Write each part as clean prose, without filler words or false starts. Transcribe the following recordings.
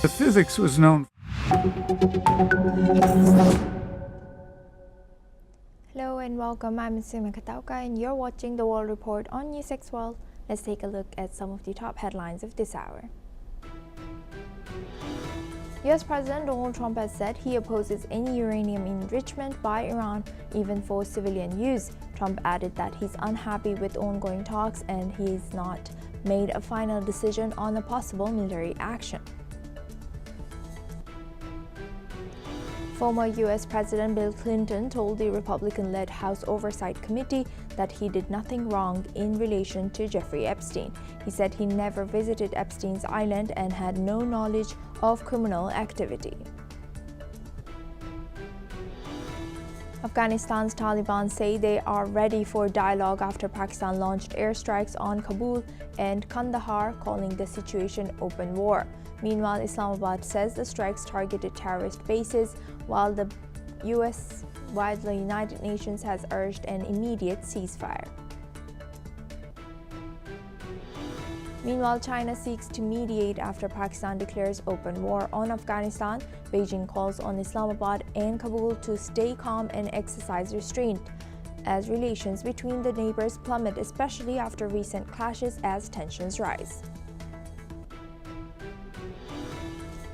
The physics was known. Hello and welcome. I'm Sima Katauka and you're watching the World Report on NewsX World. Let's take a look at some of the top headlines of this hour. US President Donald Trump has said he opposes any uranium enrichment by Iran, even for civilian use. Trump added that he's unhappy with ongoing talks and he's not made a final decision on a possible military action. Former U.S. President Bill Clinton told the Republican-led House Oversight Committee that he did nothing wrong in relation to Jeffrey Epstein. He said he never visited Epstein's island and had no knowledge of criminal activity. Afghanistan's Taliban say they are ready for dialogue after Pakistan launched airstrikes on Kabul and Kandahar, calling the situation open war. Meanwhile, Islamabad says the strikes targeted terrorist bases, while the United Nations has urged an immediate ceasefire. Meanwhile, China seeks to mediate after Pakistan declares open war on Afghanistan. Beijing calls on Islamabad and Kabul to stay calm and exercise restraint as relations between the neighbors plummet, especially after recent clashes as tensions rise.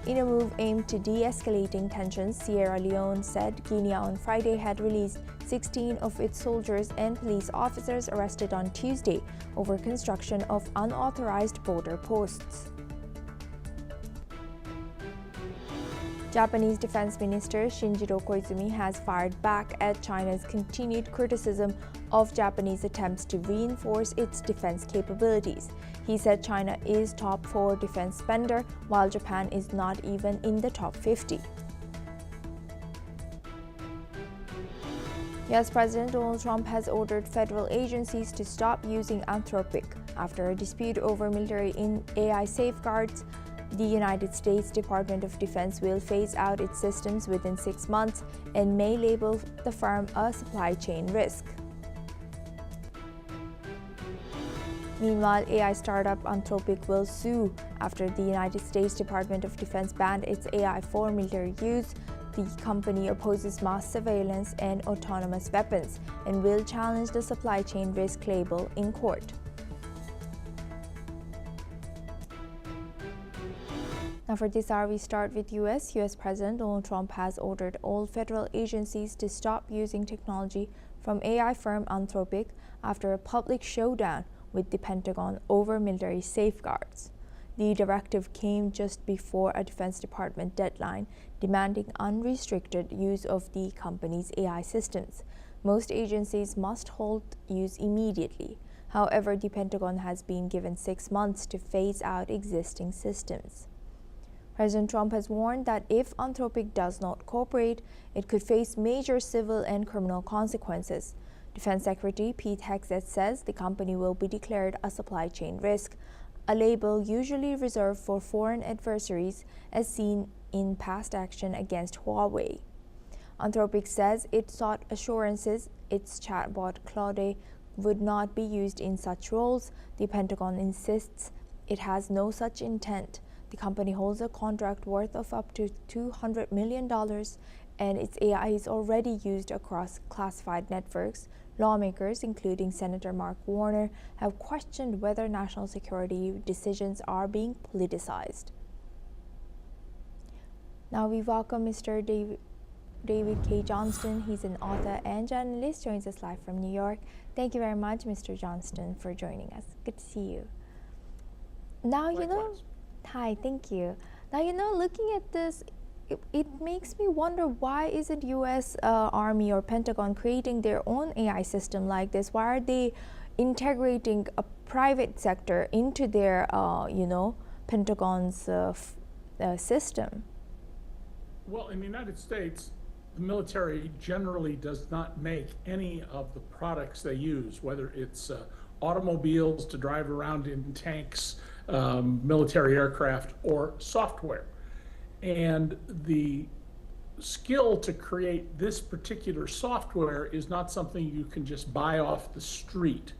In a move aimed to de-escalating tensions, Sierra Leone said Guinea on Friday had released 16 of its soldiers and police officers arrested on Tuesday over construction of unauthorized border posts. Japanese Defense Minister Shinjiro Koizumi has fired back at China's continued criticism of Japanese attempts to reinforce its defense capabilities. He said China is top 4 defense spender, while Japan is not even in the top 50. US President Donald Trump has ordered federal agencies to stop using Anthropic after a dispute over military AI safeguards. The United States Department of Defense will phase out its systems within 6 months and may label the firm a supply chain risk. Meanwhile, AI startup Anthropic will sue after the United States Department of Defense banned its AI for military use. The company opposes mass surveillance and autonomous weapons and will challenge the supply chain risk label in court. Now for this hour, we start with US. US President Donald Trump has ordered all federal agencies to stop using technology from AI firm Anthropic after a public showdown with the Pentagon over military safeguards. The directive came just before a Defense Department deadline demanding unrestricted use of the company's AI systems. Most agencies must halt use immediately. However, the Pentagon has been given 6 months to phase out existing systems. President Trump has warned that if Anthropic does not cooperate, it could face major civil and criminal consequences. Defense Secretary Pete Hegseth says the company will be declared a supply chain risk, a label usually reserved for foreign adversaries as seen in past action against Huawei. Anthropic says it sought assurances its chatbot Claude would not be used in such roles. The Pentagon insists it has no such intent. The company holds a contract worth of up to $200 million, and its AI is already used across classified networks. Lawmakers, including Senator Mark Warner, have questioned whether national security decisions are being politicized. Now we welcome Mr. David K. Johnston. He's an author and journalist, joins us live from New York. Thank you very much, Mr. Johnston, for joining us. Good to see you. Now, hi, thank you. Now, looking at this, it makes me wonder, why isn't U.S. Army or Pentagon creating their own AI system like this? Why are they integrating a private sector into their, Pentagon's system? Well, in the United States, the military generally does not make any of the products they use, whether it's automobiles to drive around in tanks, military aircraft, or software. And the skill to create this particular software is not something you can just buy off the street.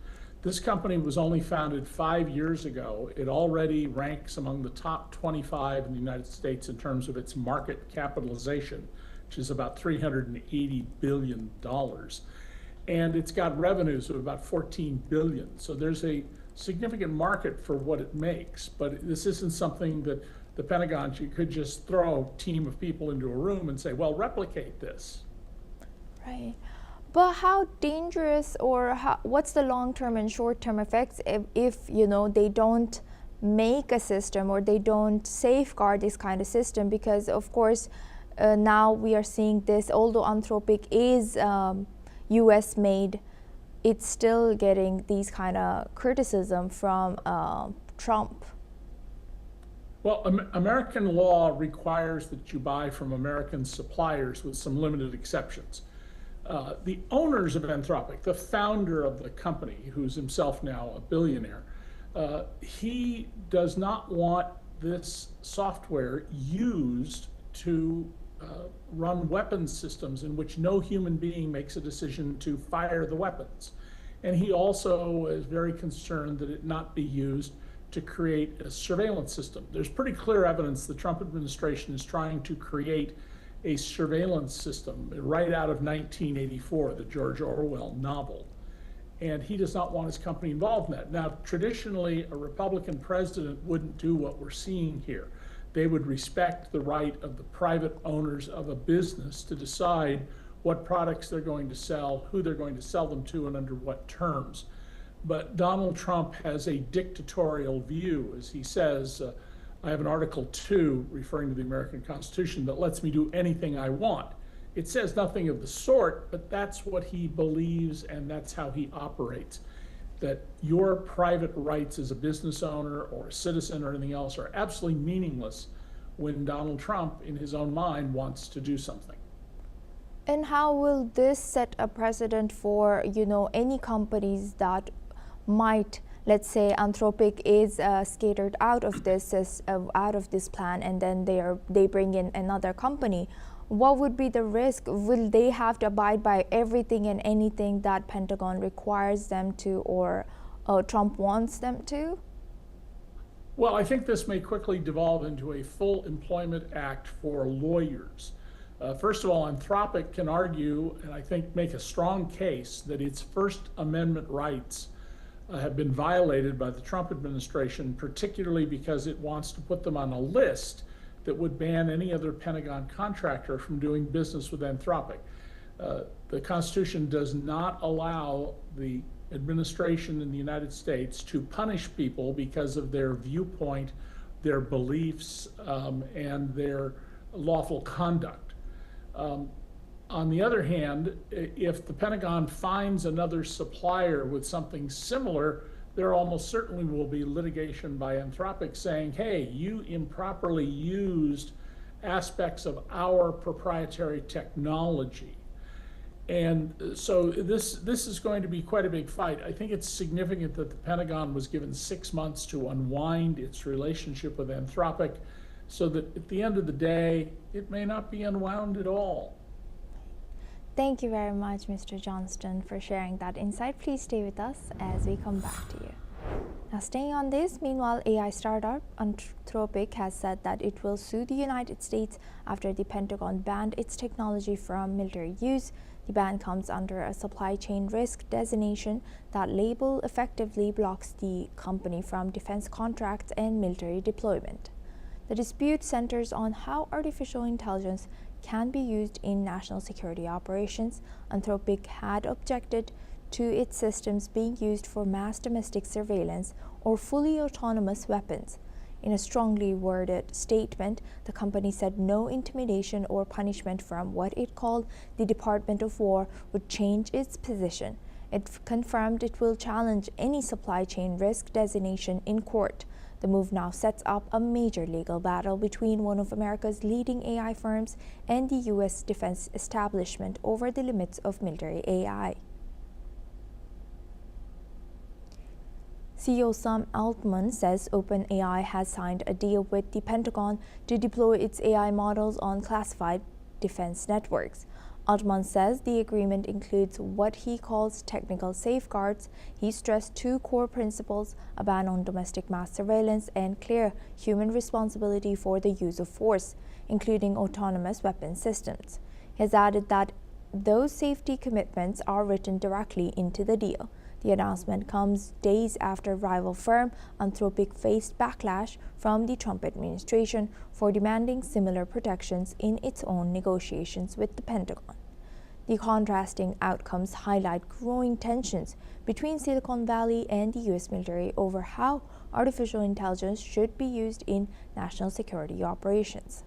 This company was only founded 5 years ago. It already ranks among the top 25 in the United States in terms of its market capitalization, which is about $380 billion. And it's got revenues of about 14 billion. So there's a significant market for what it makes, but this isn't something that the Pentagon could just throw a team of people into a room and say, well, replicate this. Right. But how dangerous, or what's the long-term and short-term effects if they don't make a system, or they don't safeguard this kind of system? Because of course now we are seeing this, although Anthropic is US made, it's still getting these kind of criticism from Trump. Well, American law requires that you buy from American suppliers with some limited exceptions. The owners of Anthropic, the founder of the company, who's himself now a billionaire, he does not want this software used to run weapons systems in which no human being makes a decision to fire the weapons. And he also is very concerned that it not be used to create a surveillance system. There's pretty clear evidence the Trump administration is trying to create a surveillance system right out of 1984, the George Orwell novel. And he does not want his company involved in that. Now, traditionally, a Republican president wouldn't do what we're seeing here. They would respect the right of the private owners of a business to decide what products they're going to sell, who they're going to sell them to, and under what terms. But Donald Trump has a dictatorial view, as he says. I have an Article 2 referring to the American Constitution that lets me do anything I want. It says nothing of the sort, but that's what he believes, and that's how he operates. That your private rights as a business owner or a citizen or anything else are absolutely meaningless when Donald Trump, in his own mind, wants to do something. And how will this set a precedent for, any companies that might, let's say Anthropic is scattered out of this plan, and then they bring in another company? What would be the risk? Will they have to abide by everything and anything that Pentagon requires them to, or Trump wants them to? Well, I think this may quickly devolve into a full employment act for lawyers. First of all, Anthropic can argue, and I think make a strong case, that its First Amendment rights have been violated by the Trump administration, particularly because it wants to put them on a list that would ban any other Pentagon contractor from doing business with Anthropic. The Constitution does not allow the administration in the United States to punish people because of their viewpoint, their beliefs, and their lawful conduct. On the other hand, if the Pentagon finds another supplier with something similar, there almost certainly will be litigation by Anthropic saying, hey, you improperly used aspects of our proprietary technology. And so this is going to be quite a big fight. I think it's significant that the Pentagon was given 6 months to unwind its relationship with Anthropic, so that at the end of the day, it may not be unwound at all. Thank you very much, Mr. Johnston, for sharing that insight. Please stay with us as we come back to you. Now, staying on this, meanwhile, AI startup Anthropic has said that it will sue the United States after the Pentagon banned its technology from military use. The ban comes under a supply chain risk designation. That label effectively blocks the company from defense contracts and military deployment. The dispute centers on how artificial intelligence can be used in national security operations. Anthropic had objected to its systems being used for mass domestic surveillance or fully autonomous weapons. In a strongly worded statement, the company said no intimidation or punishment from what it called the Department of War would change its position. It confirmed it will challenge any supply chain risk designation in court. The move now sets up a major legal battle between one of America's leading AI firms and the U.S. defense establishment over the limits of military AI. CEO Sam Altman says OpenAI has signed a deal with the Pentagon to deploy its AI models on classified defense networks. Altman says the agreement includes what he calls technical safeguards. He stressed two core principles: a ban on domestic mass surveillance and clear human responsibility for the use of force, including autonomous weapon systems. He has added that those safety commitments are written directly into the deal. The announcement comes days after rival firm Anthropic faced backlash from the Trump administration for demanding similar protections in its own negotiations with the Pentagon. The contrasting outcomes highlight growing tensions between Silicon Valley and the U.S. military over how artificial intelligence should be used in national security operations.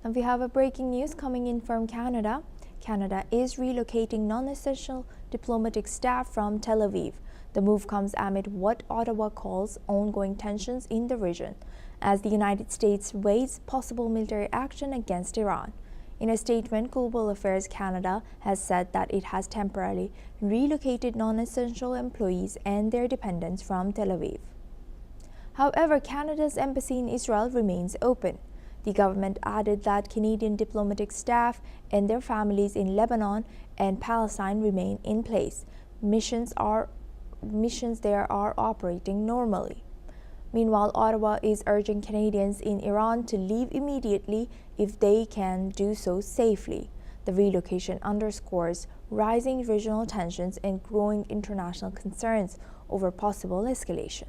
Now we have a breaking news coming in from Canada. Canada is relocating non-essential diplomatic staff from Tel Aviv. The move comes amid what Ottawa calls ongoing tensions in the region, as the United States weighs possible military action against Iran. In a statement, Global Affairs Canada has said that it has temporarily relocated non-essential employees and their dependents from Tel Aviv. However, Canada's embassy in Israel remains open. The government added that Canadian diplomatic staff and their families in Lebanon and Palestine remain in place. Missions there are operating normally. Meanwhile, Ottawa is urging Canadians in Iran to leave immediately if they can do so safely. The relocation underscores rising regional tensions and growing international concerns over possible escalation.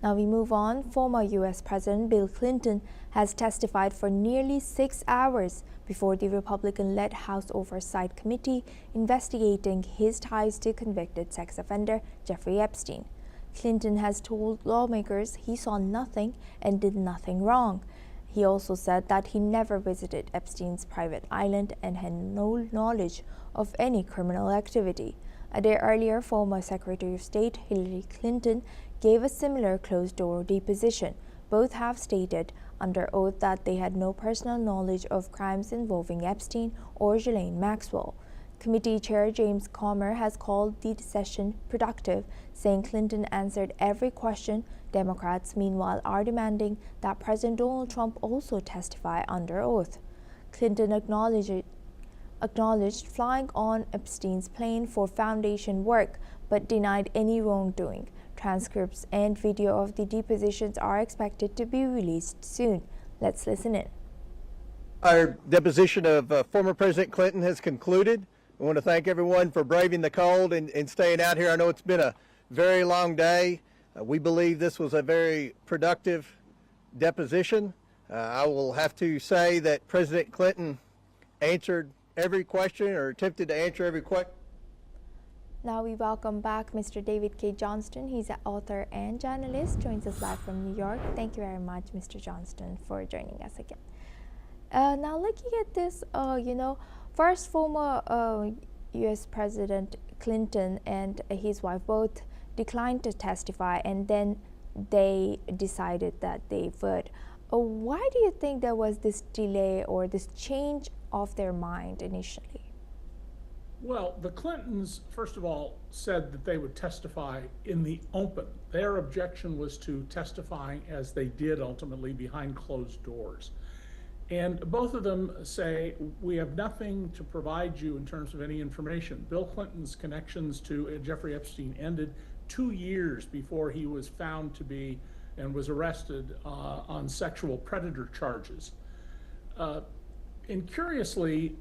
Now we move on. Former U.S. President Bill Clinton has testified for nearly 6 hours before the Republican-led House Oversight Committee investigating his ties to convicted sex offender Jeffrey Epstein. Clinton has told lawmakers he saw nothing and did nothing wrong. He also said that he never visited Epstein's private island and had no knowledge of any criminal activity. A day earlier, former Secretary of State Hillary Clinton gave a similar closed-door deposition. Both have stated under oath that they had no personal knowledge of crimes involving Epstein or Ghislaine Maxwell. Committee Chair James Comer has called the session productive, saying Clinton answered every question. Democrats, meanwhile, are demanding that President Donald Trump also testify under oath. Clinton acknowledged flying on Epstein's plane for foundation work, but denied any wrongdoing. Transcripts and video of the depositions are expected to be released soon. Let's listen in. Our deposition of former President Clinton has concluded. I want to thank everyone for braving the cold and staying out here. I know it's been a very long day. We believe this was a very productive deposition. I will have to say that President Clinton answered every question or attempted to answer every question. Now we welcome back Mr. David K. Johnston. He's an author and journalist, joins us live from New York. Thank you very much, Mr. Johnston, for joining us again. Now looking at this, first former U.S. President Clinton and his wife both declined to testify, and then they decided that they would. Why do you think there was this delay or this change of their mind initially? Well, the Clintons, first of all, said that they would testify in the open. Their objection was to testifying as they did ultimately behind closed doors. And both of them say, we have nothing to provide you in terms of any information. Bill Clinton's connections to Jeffrey Epstein ended 2 years before he was found to be and was arrested on sexual predator charges. And curiously,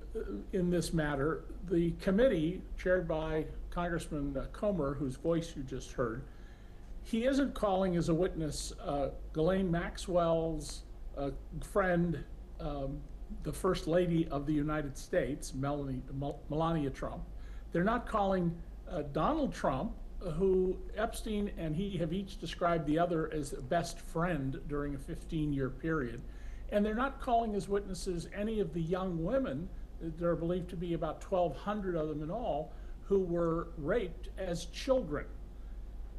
in this matter, the committee chaired by Congressman Comer, whose voice you just heard, he isn't calling as a witness Ghislaine Maxwell's friend, the First Lady of the United States, Melania Trump. They're not calling Donald Trump, who Epstein and he have each described the other as a best friend during a 15-year period. And they're not calling as witnesses any of the young women, there are believed to be about 1,200 of them in all, who were raped as children.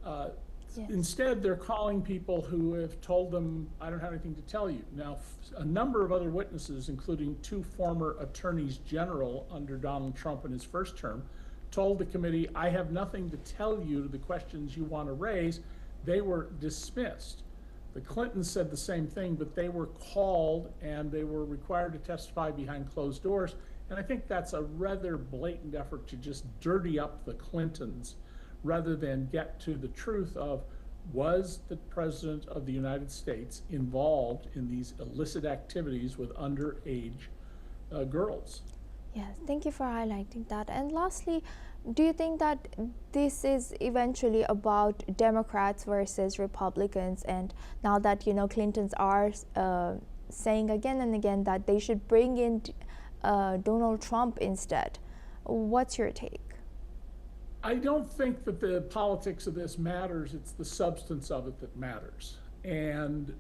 Yes. Instead, they're calling people who have told them, I don't have anything to tell you. Now, a number of other witnesses, including 2 former attorneys general under Donald Trump in his first term, told the committee, I have nothing to tell you to the questions you want to raise they were dismissed. The Clintons said the same thing, but they were called and they were required to testify behind closed doors. And I think that's a rather blatant effort to just dirty up the Clintons rather than get to the truth of, was the President of the United States involved in these illicit activities with underage girls? Yes, thank you for highlighting that. And lastly, do you think that this is eventually about Democrats versus Republicans? And now that, Clintons are saying again and again that they should bring in Donald Trump instead. What's your take? I don't think that the politics of this matters. It's the substance of it that matters. And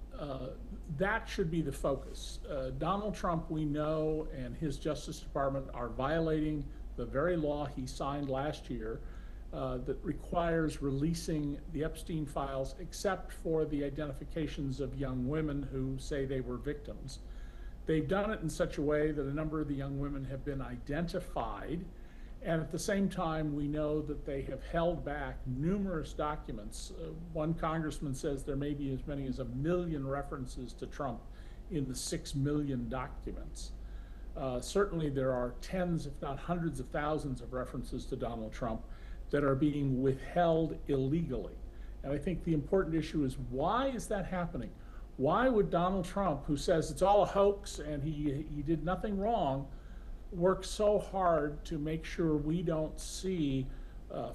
that should be the focus. Donald Trump, we know, and his Justice Department are violating the very law he signed last year that requires releasing the Epstein files except for the identifications of young women who say they were victims. They've done it in such a way that a number of the young women have been identified. And at the same time, we know that they have held back numerous documents. One congressman says there may be as many as 1 million references to Trump in the 6 million documents. Certainly there are tens, if not hundreds of thousands of references to Donald Trump that are being withheld illegally. And I think the important issue is, why is that happening? Why would Donald Trump, who says it's all a hoax and he did nothing wrong, work so hard to make sure we don't see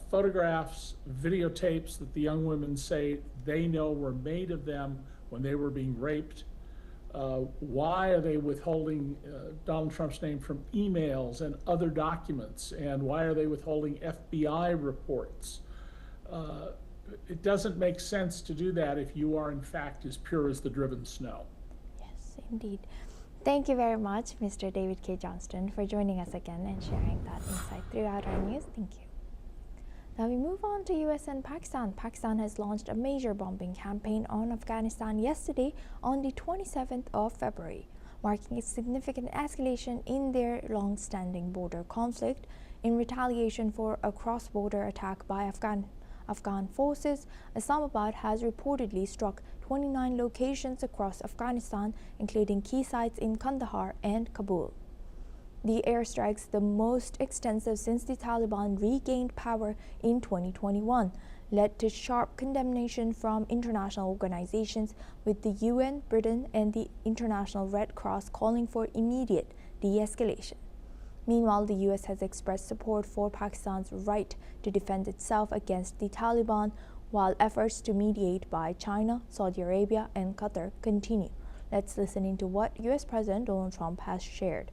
photographs, videotapes that the young women say they know were made of them when they were being raped? Why are they withholding Donald Trump's name from emails and other documents? And why are they withholding FBI reports? It doesn't make sense to do that if you are in fact as pure as the driven snow. Yes, indeed. Thank you very much, Mr. David K. Johnston, for joining us again and sharing that insight throughout our news. Thank you. Now we move on to US and Pakistan. Pakistan has launched a major bombing campaign on Afghanistan yesterday on the 27th of February, marking a significant escalation in their long-standing border conflict. In retaliation for a cross-border attack by Afghan forces, Islamabad has reportedly struck 29 locations across Afghanistan, including key sites in Kandahar and Kabul. The airstrikes, the most extensive since the Taliban regained power in 2021, led to sharp condemnation from international organizations, with the UN, Britain, and the International Red Cross calling for immediate de-escalation. Meanwhile, the US has expressed support for Pakistan's right to defend itself against the Taliban, while efforts to mediate by China, Saudi Arabia, and Qatar continue. Let's listen into what US President Donald Trump has shared.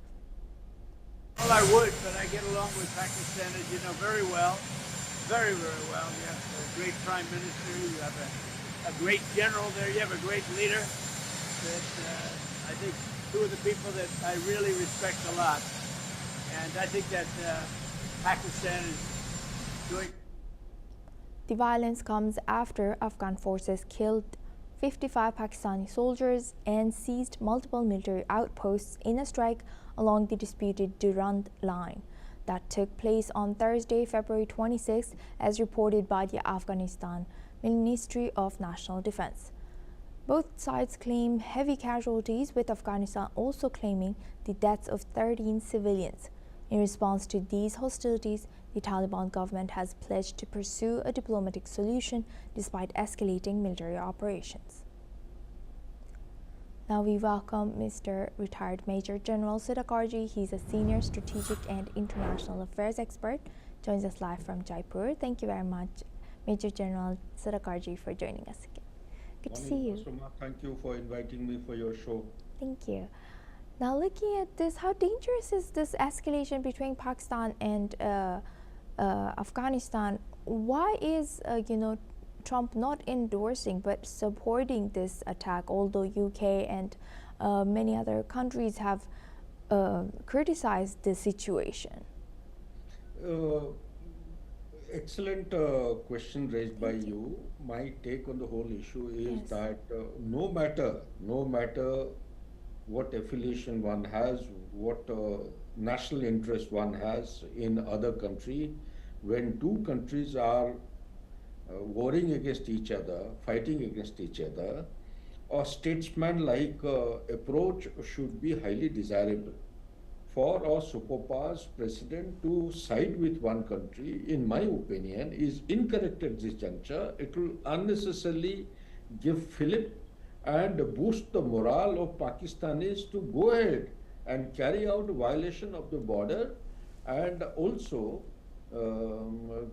Well, I would, but I get along with Pakistan, as you know, very well. Very, very well. You have a great prime minister, you have a great general there, you have a great leader. That I think two of the people that I really respect a lot. And I think that Pakistan is doing. The violence comes after Afghan forces killed 55 Pakistani soldiers and seized multiple military outposts in a strike along the disputed Durand line that took place on Thursday, February 26, as reported by the Afghanistan Ministry of National Defense. Both sides claim heavy casualties, with Afghanistan also claiming the deaths of 13 civilians. In response to these hostilities, the Taliban government has pledged to pursue a diplomatic solution despite escalating military operations. Now we welcome Mr. Retired Major General Sudhakarji. He's a senior strategic and international affairs expert. Joins us live from Jaipur. Thank you very much, Major General Sudhakarji, for joining us again. Good to see you. Suma, thank you for inviting me for your show. Thank you. Now, looking at this, how dangerous is this escalation between Pakistan and Afghanistan? Why is Trump not endorsing but supporting this attack, although UK and many other countries have criticized the situation? Excellent question raised by you. My take on the whole issue is that no matter what affiliation one has, what national interest one has in other country, when two countries are warring against each other, fighting against each other, a statesman-like approach should be highly desirable. For a superpower's president to side with one country, in my opinion, is incorrect at this juncture. It will unnecessarily give fillip and boost the morale of Pakistanis to go ahead and carry out violation of the border and also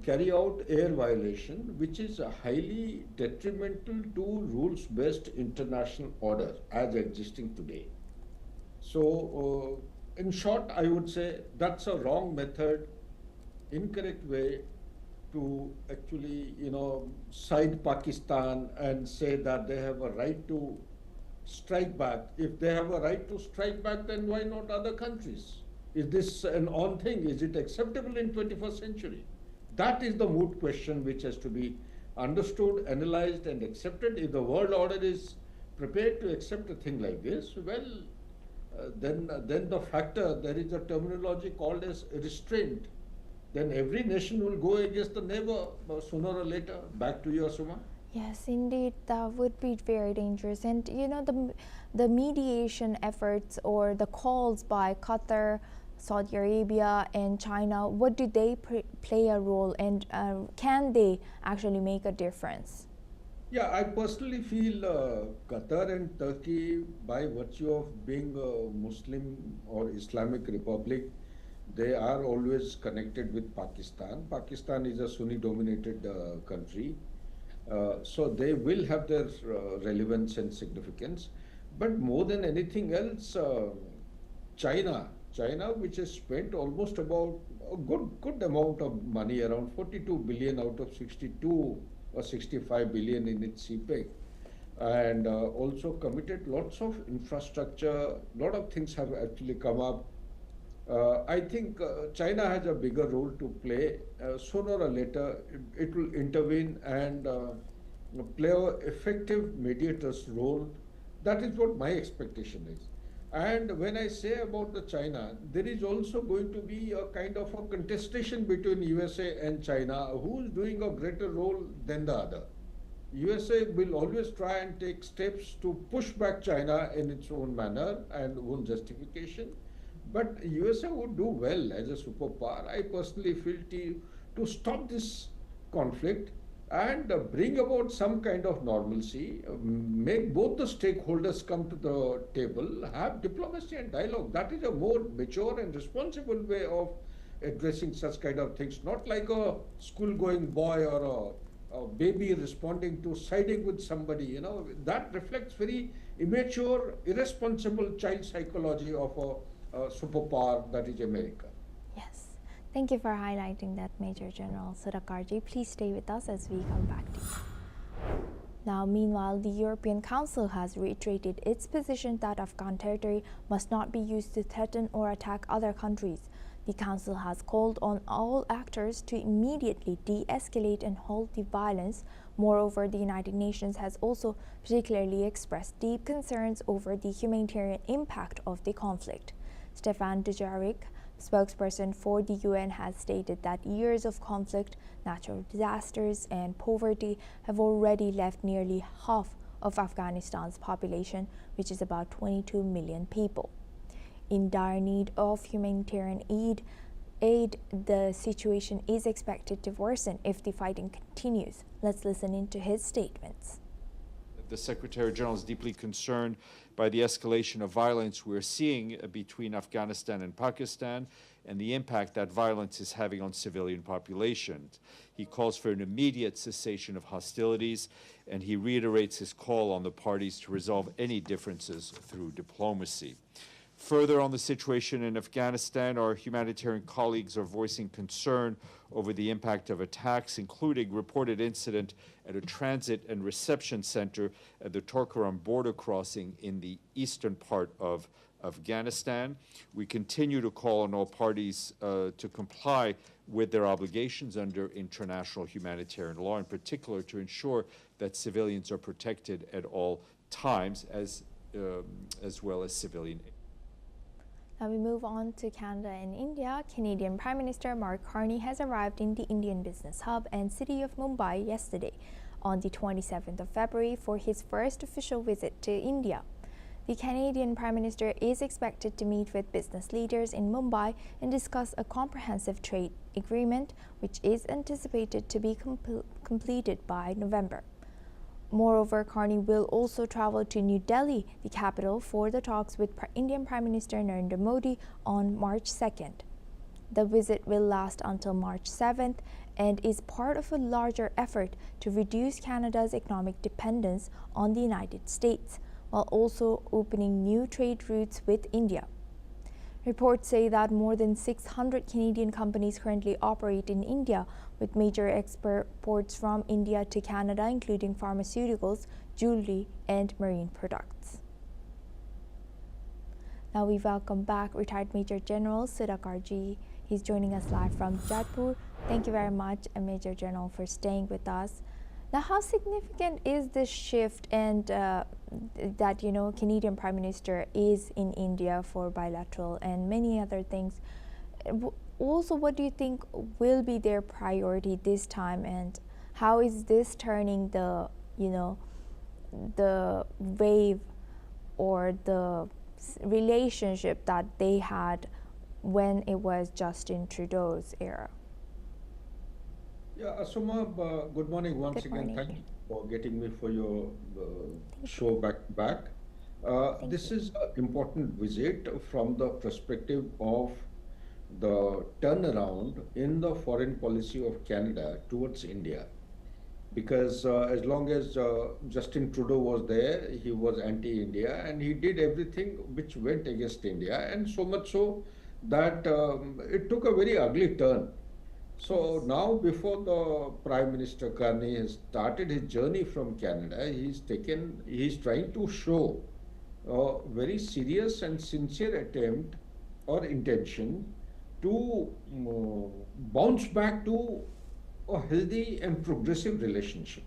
carry out air violation, which is highly detrimental to rules-based international order as existing today. So, in short, I would say that's a wrong method, incorrect way to actually, side Pakistan and say that they have a right to strike back. If they have a right to strike back, then why not other countries? Is this an on thing? Is it acceptable in 21st century? That is the moot question which has to be understood, analyzed and accepted. If the world order is prepared to accept a thing like this, well, then the factor, there is a terminology called as restraint. Then every nation will go against the neighbor sooner or later. Back to you, Asuma. Yes, indeed, that would be very dangerous. And the mediation efforts or the calls by Qatar, Saudi Arabia, and China, what do they play a role, and can they actually make a difference? Yeah, I personally feel Qatar and Turkey, by virtue of being a Muslim or Islamic republic, they are always connected with Pakistan. Pakistan is a Sunni-dominated country. So they will have their relevance and significance. But more than anything else, China, which has spent almost about a good amount of money, around 42 billion out of 62 or 65 billion in its CPEC, and also committed lots of infrastructure. Lot of things have actually come up. I think China has a bigger role to play. Sooner or later, it will intervene and play an effective mediator's role. That is what my expectation is. And when I say about the China, there is also going to be a kind of a contestation between USA and China, who is doing a greater role than the other. USA will always try and take steps to push back China in its own manner and own justification. But USA would do well as a superpower, I personally feel, to stop this conflict and bring about some kind of normalcy, make both the stakeholders come to the table, have diplomacy and dialogue. That is a more mature and responsible way of addressing such kind of things, not like a school-going boy or a baby responding to siding with somebody. That reflects very immature, irresponsible child psychology of a superpower that is America. Yes. Thank you for highlighting that, Major General Surakarji. Please stay with us as we come back to you. Now, meanwhile, the European Council has reiterated its position that Afghan territory must not be used to threaten or attack other countries. The Council has called on all actors to immediately de-escalate and halt the violence. Moreover, the United Nations has also particularly expressed deep concerns over the humanitarian impact of the conflict. Stefan Dujarric, spokesperson for the UN, has stated that years of conflict, natural disasters, and poverty have already left nearly half of Afghanistan's population, which is about 22 million people, in dire need of humanitarian aid. The situation is expected to worsen if the fighting continues. Let's listen into his statements. The Secretary General is deeply concerned by the escalation of violence we're seeing between Afghanistan and Pakistan and the impact that violence is having on civilian populations. He calls for an immediate cessation of hostilities, and he reiterates his call on the parties to resolve any differences through diplomacy. Further on the situation in Afghanistan, our humanitarian colleagues are voicing concern over the impact of attacks, including reported incident at a transit and reception center at the Torkaram border crossing in the eastern part of Afghanistan. We continue to call on all parties to comply with their obligations under international humanitarian law, in particular to ensure that civilians are protected at all times, as well as civilian. Now we move on to Canada and India. Canadian Prime Minister Mark Carney has arrived in the Indian business hub and city of Mumbai yesterday, on the 27th of February, for his first official visit to India. The Canadian Prime Minister is expected to meet with business leaders in Mumbai and discuss a comprehensive trade agreement, which is anticipated to be completed by November. Moreover, Carney will also travel to New Delhi, the capital, for the talks with Indian Prime Minister Narendra Modi on March 2nd. The visit will last until March 7th and is part of a larger effort to reduce Canada's economic dependence on the United States, while also opening new trade routes with India. Reports say that more than 600 Canadian companies currently operate in India, with major exports from India to Canada, including pharmaceuticals, jewelry, and marine products. Now we welcome back retired Major General Sudhakarji. He's joining us live from Jaipur. Thank you very much, Major General, for staying with us. Now, how significant is this shift and that, Canadian Prime Minister is in India for bilateral and many other things? Also, what do you think will be their priority this time, and how is this turning the, the wave or the relationship that they had when it was Justin Trudeau's era? Yeah, Asuma, good morning once Good again. morning. Thank you for getting me for your show back. This is an important visit from the perspective of the turnaround in the foreign policy of Canada towards India. Because as long as Justin Trudeau was there, he was anti-India and he did everything which went against India, and so much so that it took a very ugly turn. So now, before the Prime Minister Carney has started his journey from Canada, he's trying to show a very serious and sincere attempt or intention to bounce back to a healthy and progressive relationship.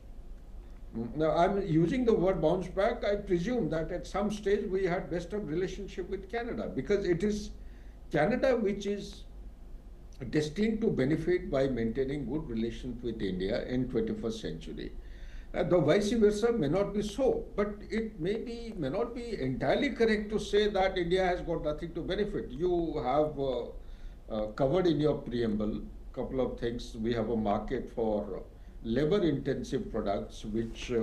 Now, I'm using the word bounce back. I presume that at some stage we had best of relationship with Canada, because it is Canada which is destined to benefit by maintaining good relations with India in 21st century. The vice versa may not be so, but it may not be entirely correct to say that India has got nothing to benefit. You have covered in your preamble a couple of things. We have a market for labor-intensive products which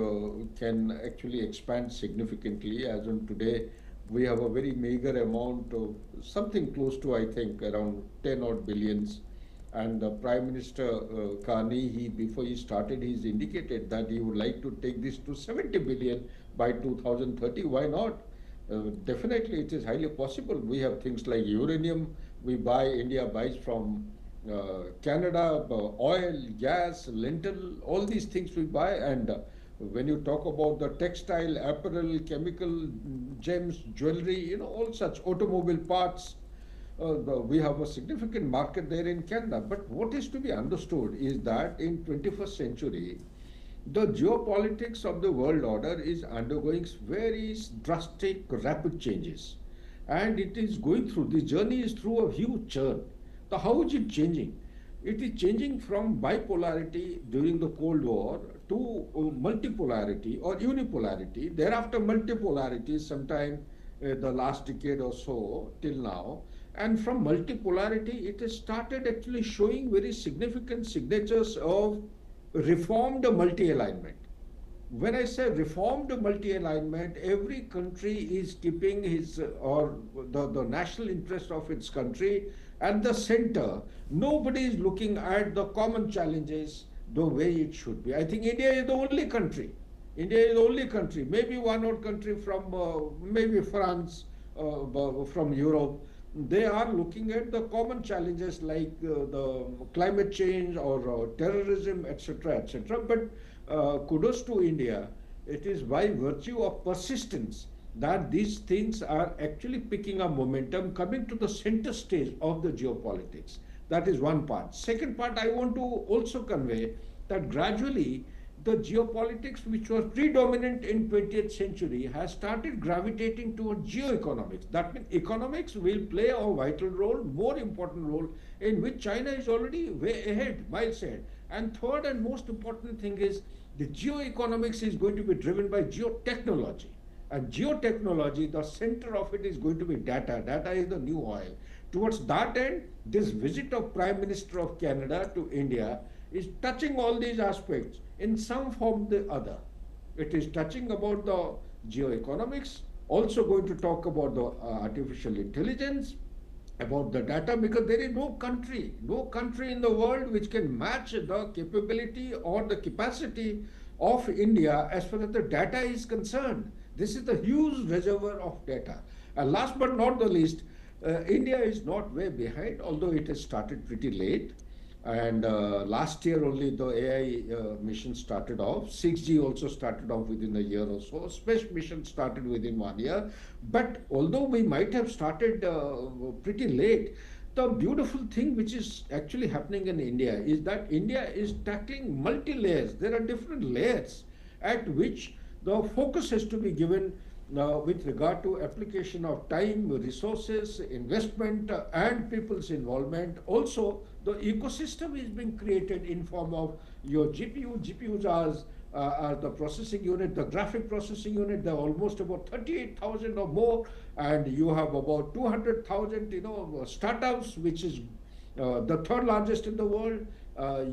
can actually expand significantly. As on today, we have a very meager amount of something close to, I think, around 10 odd billions. And Prime Minister Carney, before he started, he's indicated that he would like to take this to 70 billion by 2030. Why not? Definitely, it is highly possible. We have things like uranium. India buys from Canada, oil, gas, lentil, all these things we buy. And when you talk about the textile, apparel, chemical, gems, jewelry, all such automobile parts, we have a significant market there in Canada. But what is to be understood is that in 21st century, the geopolitics of the world order is undergoing very drastic, rapid changes. And it is going through, the journey is through a huge churn. So how is it changing? It is changing from bipolarity during the Cold War to multipolarity or unipolarity, thereafter multipolarity sometime the last decade or so till now. And from multipolarity, it has started actually showing very significant signatures of reformed multi-alignment. When I say reformed multi-alignment, every country is keeping his or the national interest of its country at the center. Nobody is looking at the common challenges the way it should be. I think India is the only country. Maybe one or country from maybe France, from Europe. They are looking at the common challenges like the climate change or terrorism, etc., etc. But kudos to India. It is by virtue of persistence that these things are actually picking up momentum, coming to the center stage of the geopolitics. That is one part. Second part, I want to also convey that gradually the geopolitics which was predominant in 20th century has started gravitating toward geoeconomics. That means economics will play a vital role, more important role, in which China is already way ahead, miles ahead. And third and most important thing is the geoeconomics is going to be driven by geotechnology. And geotechnology, the center of it is going to be data. Data is the new oil. Towards that end, this visit of Prime Minister of Canada to India is touching all these aspects in some form or the other. It is touching about the geoeconomics, also going to talk about the artificial intelligence, about the data, because there is no country in the world which can match the capability or the capacity of India as far as the data is concerned. This is the huge reservoir of data. And last but not the least, India is not way behind, although it has started pretty late. And last year only the AI mission started off. 6G also started off within a year or so. Space mission started within 1 year. But although we might have started pretty late, the beautiful thing which is actually happening in India is that India is tackling multi-layers. There are different layers at which the focus has to be given with regard to application of time, resources, investment, and people's involvement. Also, the ecosystem is being created in form of your GPU. GPUs are the processing unit, the graphic processing unit. There are almost about 38,000 or more, and you have about 200,000, startups, which is the third largest in the world.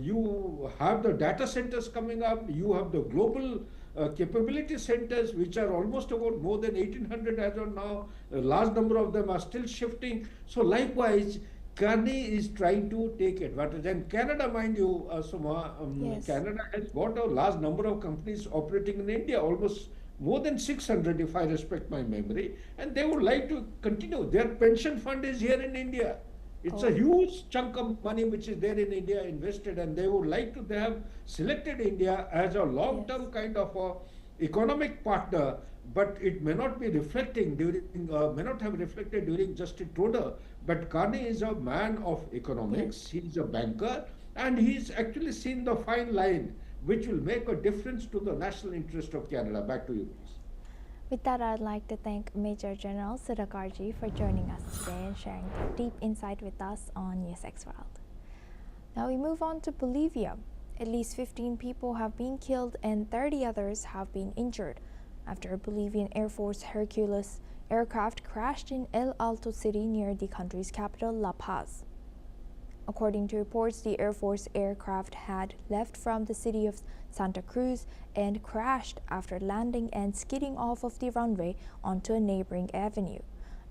You have the data centers coming up. You have the global capability centers, which are almost about more than 1,800 as of now. A large number of them are still shifting. So likewise, Carney is trying to take advantage. And Canada, mind you, Suma, Yes. Canada has got a large number of companies operating in India, almost more than 600 if I respect my memory, and they would like to continue. Their pension fund is here in India. It's a huge chunk of money which is there in India invested, and they would like to, they have selected India as a long-term kind of a economic partner, but it may not be reflecting during, may not have reflected during Justin Trudeau. But Carney is a man of economics, he's a banker, and he's actually seen the fine line which will make a difference to the national interest of Canada. Back to you, please. With that, I'd like to thank Major General Sudakarji for joining us today and sharing their deep insight with us on NewsX World. Now we move on to Bolivia. At least 15 people have been killed and 30 others have been injured after a Bolivian Air Force Hercules aircraft crashed in El Alto city near the country's capital, La Paz. According to reports, the Air Force aircraft had left from the city of Santa Cruz and crashed after landing and skidding off of the runway onto a neighboring avenue,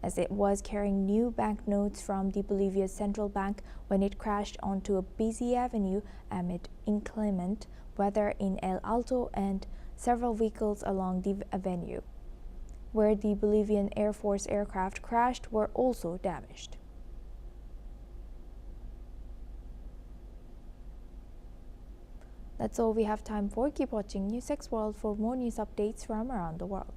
as it was carrying new banknotes from the Bolivia's central bank when it crashed onto a busy avenue amid inclement weather in El Alto, and several vehicles along the avenue where the Bolivian Air Force aircraft crashed were also damaged. That's all we have time for. Keep watching NewsX World for more news updates from around the world.